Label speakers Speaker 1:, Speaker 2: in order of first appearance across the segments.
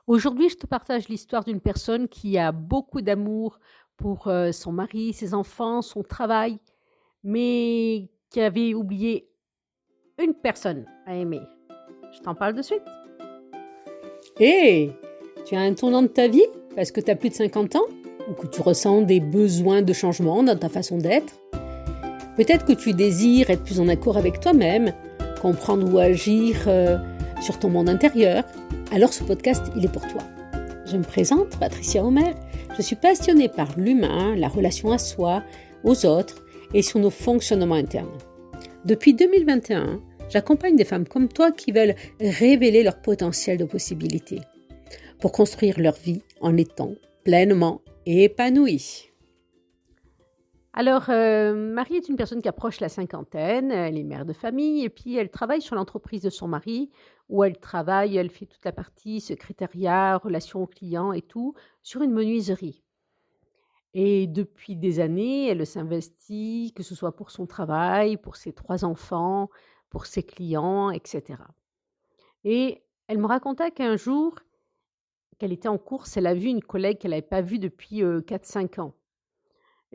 Speaker 1: Aujourd'hui, je te partage l'histoire d'une personne qui a beaucoup d'amour pour, son mari, ses enfants, son travail, mais qui avait oublié une personne à aimer. Je t'en parle de suite. Hé! Tu as un tournant de ta vie parce que tu as plus de 50 ans ou que tu ressens des besoins de changement dans ta façon d'être. Peut-être que tu désires être plus en accord avec toi-même, comprendre ou agir, sur ton monde intérieur. Alors ce podcast, il est pour toi. Je me présente, Patricia Homer. Je suis passionnée par l'humain, la relation à soi, aux autres et sur nos fonctionnements internes. Depuis 2021, j'accompagne des femmes comme toi qui veulent révéler leur potentiel de possibilités pour construire leur vie en étant pleinement épanouies. Alors, Marie est une personne qui approche la cinquantaine, elle est mère de famille et puis elle travaille sur l'entreprise de son mari où elle fait toute la partie secrétariat, relations clients et tout, sur une menuiserie. Et depuis des années, elle s'investit, que ce soit pour son travail, pour ses 3 enfants, pour ses clients et cetera. Et elle me raconta qu'un jour, qu'elle était en course, elle a vu une collègue qu'elle n'avait pas vue depuis, 4-5 ans.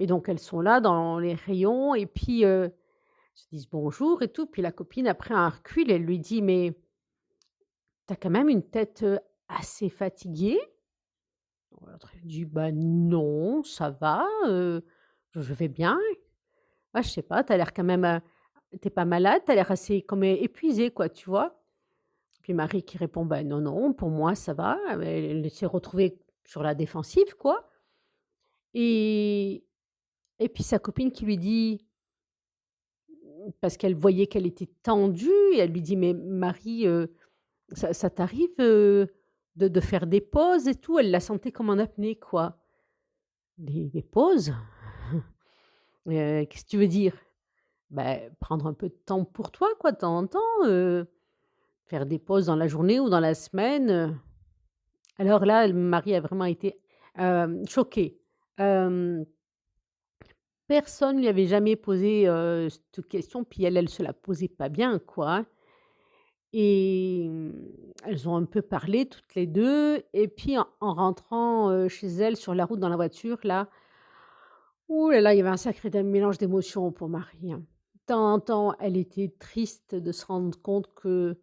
Speaker 1: Et donc elles sont là dans les rayons et puis, se disent bonjour et tout. Puis la copine après un recul, elle lui dit: «Mais tu as quand même une tête, assez fatiguée?» L'autre elle dit: «Bah non, ça va, je vais bien». «Ah je sais pas, tu as l'air quand même, tu pas malade? Tu as l'air assez comme épuisée quoi», tu vois? Puis Marie qui répond: «Bah non, non, pour moi ça va». Elle s'est retrouvée sur la défensive quoi et et puis sa copine qui lui dit parce qu'elle voyait qu'elle était tendue et elle lui dit: «Mais Marie, ça t'arrive, de faire des pauses et tout?» Elle la sentait comme en apnée, quoi. «Des pauses? Qu'est-ce que tu veux dire?» «Bah, prendre un peu de temps pour toi, quoi, de temps en temps, faire des pauses dans la journée ou dans la semaine». Alors là, Marie a vraiment été, choquée. Hem, Personne lui avait jamais posé, cette question, puis elle se la posait pas bien, quoi, hein. Et elles ont un peu parlé toutes les 2 et puis en rentrant, chez elles sur la route dans la voiture là, ouh là là, il y avait un sacré mélange d'émotions pour Marie, hein. De temps en temps, elle était triste de se rendre compte que,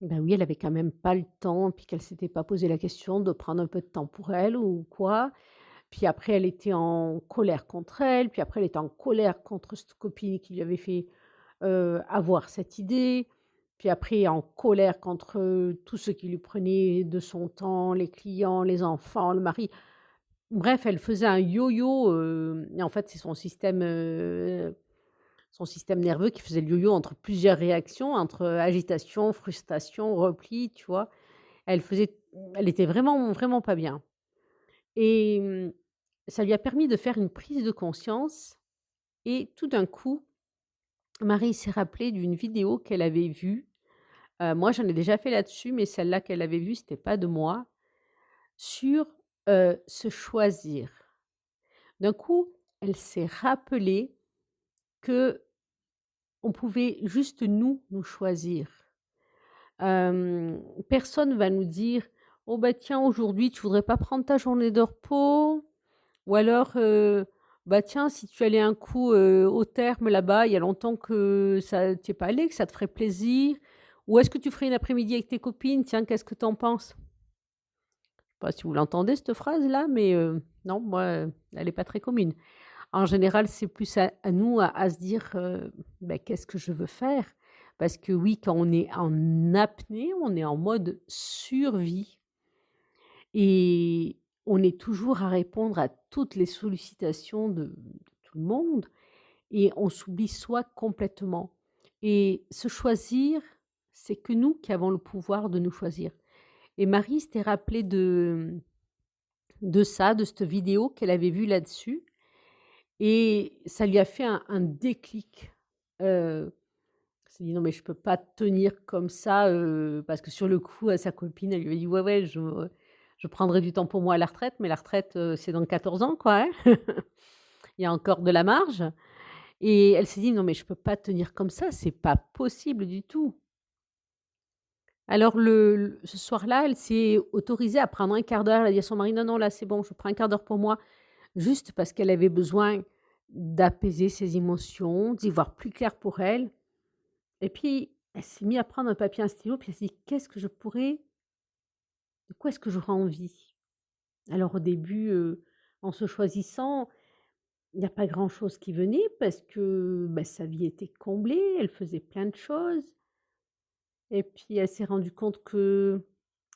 Speaker 1: ben oui, elle avait quand même pas le temps, puis qu'elle s'était pas posé la question de prendre un peu de temps pour elle ou quoi. Puis après, elle était en colère contre elle, puis après elle était en colère contre cette copine qui lui avait fait, avoir cette idée. Puis après en colère contre, tous ceux qui lui prenaient de son temps, les clients, les enfants, le mari. Bref, elle faisait un yo-yo, et en fait, c'est son système nerveux qui faisait le yo-yo entre plusieurs réactions, entre, agitation, frustration, repli, tu vois? Elle faisait elle était vraiment, vraiment pas bien et ça lui a permis de faire une prise de conscience et tout d'un coup, Marie s'est rappelée d'une vidéo qu'elle avait vue. Moi, j'en ai déjà fait là-dessus, mais celle-là qu'elle avait vue, c'était pas de moi, sur, se choisir. D'un coup, elle s'est rappelée que on pouvait juste nous choisir. Personne va nous dire: «Oh bah tiens, aujourd'hui, tu voudrais pas prendre ta journée de repos?» Ou alors, «Bah tiens, si tu allais un coup, au terme là-bas, il y a longtemps que ça tu pas allé, que ça te ferait plaisir. Ou est-ce que tu ferais une après-midi avec tes copines? Tiens, qu'est-ce que tu en penses?» Je sais pas si vous l'entendez cette phrase-là, mais non, moi, elle est pas très commune. En général, c'est plus à nous à se dire, «Bah, qu'est-ce que je veux faire?» Parce que oui, quand on est en apnée, on est en mode survie et on est toujours à répondre à toutes les sollicitations de tout le monde et on s'oublie soi complètement et se choisir, c'est que nous qui avons le pouvoir de nous choisir et Marie s'était rappelée de ça, de cette vidéo qu'elle avait vue là-dessus et ça lui a fait un déclic. Elle s'est dit: «Non mais je peux pas tenir comme ça», parce que sur le coup, sa copine, elle lui a dit: «Ouais, ouais, je prendrai du temps pour moi à la retraite», mais la retraite, c'est dans 14 ans quoi, hein. Il y a encore de la marge et elle s'est dit: «Non mais je peux pas tenir comme ça, c'est pas possible du tout». Alors ce soir-là, elle s'est autorisée à prendre un quart d'heure. Elle a dit à son mari: «Non, non, là, c'est bon, je prends un quart d'heure pour moi», juste parce qu'elle avait besoin d'apaiser ses émotions, d'y voir plus clair pour elle. Et puis, elle s'est mise à prendre un papier, un stylo, puis elle s'est dit: De quoi est-ce que j'aurais envie?» Alors au début, en se choisissant, il n'y a pas grand-chose qui venait parce que, sa vie était comblée, elle faisait plein de choses. Et puis elle s'est rendue compte que,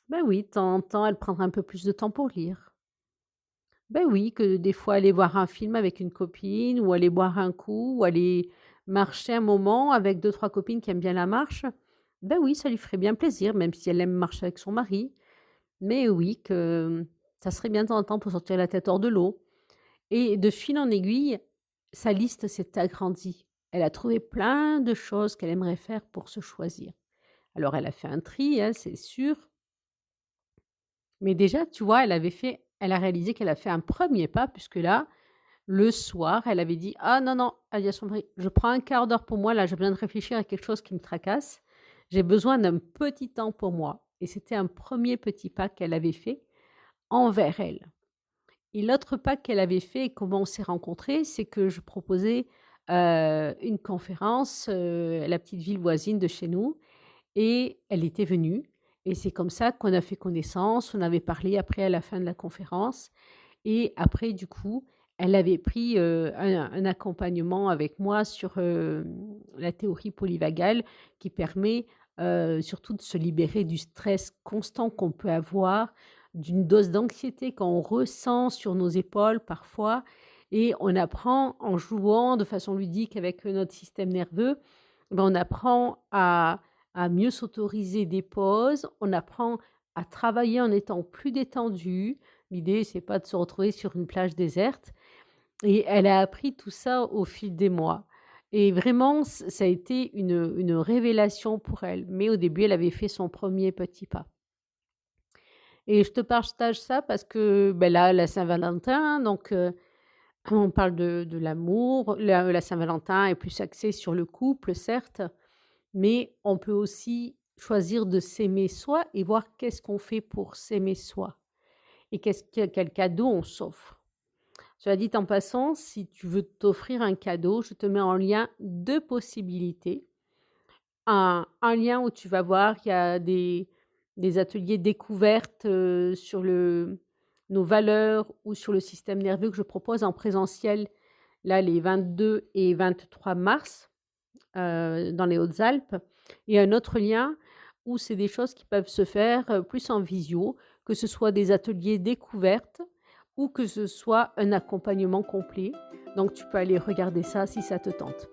Speaker 1: oui, de temps en temps, elle prendrait un peu plus de temps pour lire. Oui, que des fois aller voir un film avec une copine ou aller boire un coup ou aller marcher un moment avec deux trois copines qui aiment bien la marche. Oui, ça lui ferait bien plaisir, même si elle aime marcher avec son mari. Mais oui, que ça serait bien de temps en temps pour sortir la tête hors de l'eau. Et de fil en aiguille, sa liste s'est agrandie. Elle a trouvé plein de choses qu'elle aimerait faire pour se choisir. Alors elle a fait un tri, hein, c'est sûr. Mais déjà, tu vois, elle a réalisé qu'elle a fait un premier pas, puisque là, le soir, elle avait dit: «Ah non, non», elle a dit à son mari: «Je prends un quart d'heure pour moi, là, j'ai besoin de réfléchir à quelque chose qui me tracasse. J'ai besoin d'un petit temps pour moi». Et c'était un premier petit pas qu'elle avait fait envers elle. Et l'autre pas qu'elle avait fait et comment on s'est rencontrés, c'est que je proposais, une conférence, à la petite ville voisine de chez nous, et elle était venue, et c'est comme ça qu'on a fait connaissance. On avait parlé après à la fin de la conférence, et après du coup, elle avait pris, un accompagnement avec moi sur, la théorie polyvagale qui permet, surtout de se libérer du stress constant qu'on peut avoir, d'une dose d'anxiété qu'on ressent sur nos épaules parfois, et on apprend en jouant de façon ludique avec notre système nerveux, on apprend à mieux s'autoriser des pauses, on apprend à travailler en étant plus détendu. L'idée, c'est pas de se retrouver sur une plage déserte, et elle a appris tout ça au fil des mois, et vraiment ça a été une révélation pour elle. Mais au début, elle avait fait son premier petit pas, et je te partage ça parce que, là, la Saint-Valentin, donc on parle de l'amour. La Saint-Valentin est plus axée sur le couple, certes, mais on peut aussi choisir de s'aimer soi et voir qu'est-ce qu'on fait pour s'aimer soi, et quel cadeau on s'offre. Cela dit en passant, si tu veux t'offrir un cadeau, je te mets en lien 2 possibilités. Un lien où tu vas voir, il y a des ateliers découvertes, sur nos valeurs ou sur le système nerveux que je propose en présentiel, là, les 22 et 23 mars, dans les Hautes-Alpes, et un autre lien où c'est des choses qui peuvent se faire, plus en visio, que ce soit des ateliers découvertes ou que ce soit un accompagnement complet. Donc tu peux aller regarder ça si ça te tente.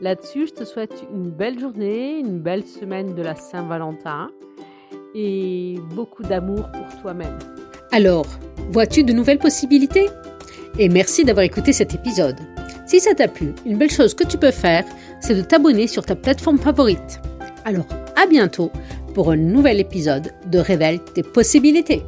Speaker 1: Là-dessus, je te souhaite une belle journée, une belle semaine de la Saint-Valentin et beaucoup d'amour pour toi-même. Alors, vois-tu de nouvelles possibilités ? Et merci d'avoir écouté cet épisode. Si ça t'a plu, une belle chose que tu peux faire, c'est de t'abonner sur ta plateforme favorite. Alors, à bientôt pour un nouvel épisode de Révèle tes possibilités.